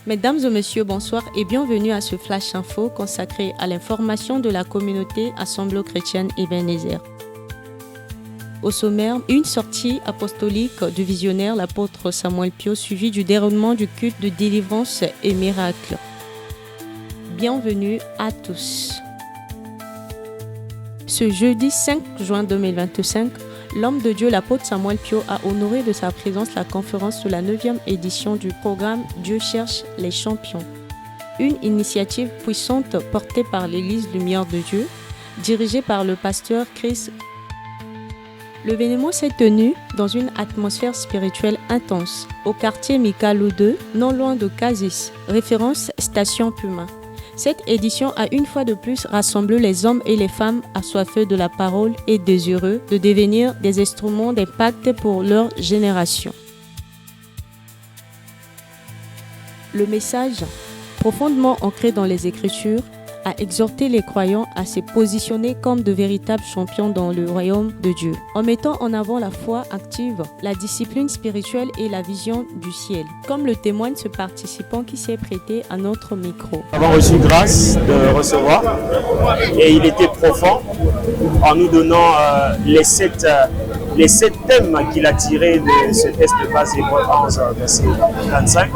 Mesdames et messieurs, bonsoir et bienvenue à ce Flash Info consacré à l'information de la communauté Assemblée-Chrétienne Ebenezer. Au sommaire, une sortie apostolique du visionnaire, l'apôtre Samuel Pio, suivi du déroulement du culte de délivrance et miracle. Bienvenue à tous. Ce jeudi 5 juin 2025, l'homme de Dieu, l'apôtre Samuel Pio, a honoré de sa présence la conférence sur la 9e édition du programme Dieu cherche les champions. Une initiative puissante portée par l'Église Lumière de Dieu, dirigée par le pasteur Chris. L'événement s'est tenu dans une atmosphère spirituelle intense, au quartier Mikalo 2, non loin de Casis, référence Station Puma. Cette édition a une fois de plus rassemblé les hommes et les femmes assoiffés de la parole et désireux de devenir des instruments d'impact pour leur génération. Le message, profondément ancré dans les Écritures, a exhorté les croyants à se positionner comme de véritables champions dans le royaume de Dieu, en mettant en avant la foi active, la discipline spirituelle et la vision du ciel, comme le témoigne ce participant qui s'est prêté à notre micro. Nous avons reçu grâce de recevoir et il était profond en nous donnant les sept thèmes qu'il a tirés de ce texte de base Hébreux 11, verset 25.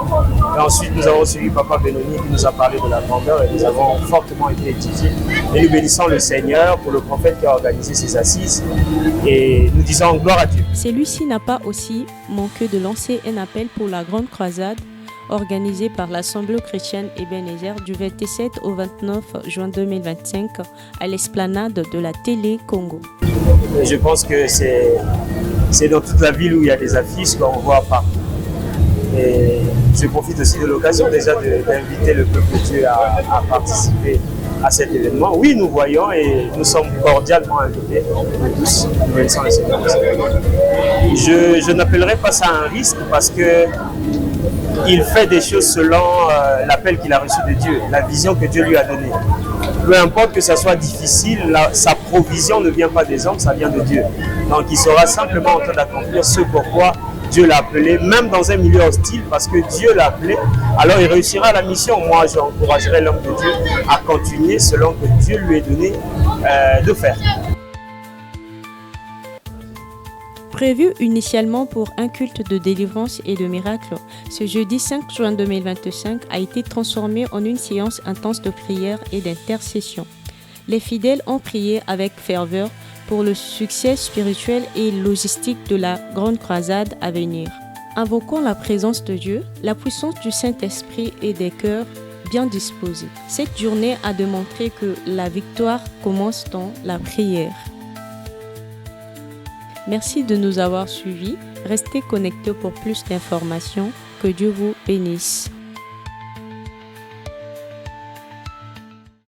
Et ensuite, nous avons suivi Papa Benoni qui nous a parlé de la grandeur et nous avons fortement été édifiés. Et nous bénissons le Seigneur pour le prophète qui a organisé ces assises et nous disons gloire à Dieu. Celui-ci n'a pas aussi manqué de lancer un appel pour la grande croisade organisée par l'Assemblée chrétienne Ebenezer du 27 au 29 juin 2025 à l'esplanade de la Télé Congo. Et je pense que c'est dans toute la ville où il y a des affiches qu'on voit partout. Et je profite aussi de l'occasion déjà d'inviter le peuple de Dieu à participer à cet événement. Oui, nous voyons et nous sommes cordialement invités, nous tous, nous bénissons le Seigneur. Je n'appellerai pas ça un risque parce que il fait des choses selon l'appel qu'il a reçu de Dieu, la vision que Dieu lui a donnée. Peu importe que ça soit difficile, sa provision ne vient pas des hommes, ça vient de Dieu. Donc il sera simplement en train d'accomplir ce pourquoi Dieu l'a appelé, même dans un milieu hostile, parce que Dieu l'a appelé, alors il réussira la mission. Moi, j'encouragerai l'homme de Dieu à continuer selon que Dieu lui ait donné de faire. Prévu initialement pour un culte de délivrance et de miracle, ce jeudi 5 juin 2025 a été transformé en une séance intense de prière et d'intercession. Les fidèles ont prié avec ferveur pour le succès spirituel et logistique de la grande croisade à venir. Invoquons la présence de Dieu, la puissance du Saint-Esprit et des cœurs bien disposés. Cette journée a démontré que la victoire commence dans la prière. Merci de nous avoir suivis. Restez connectés pour plus d'informations. Que Dieu vous bénisse.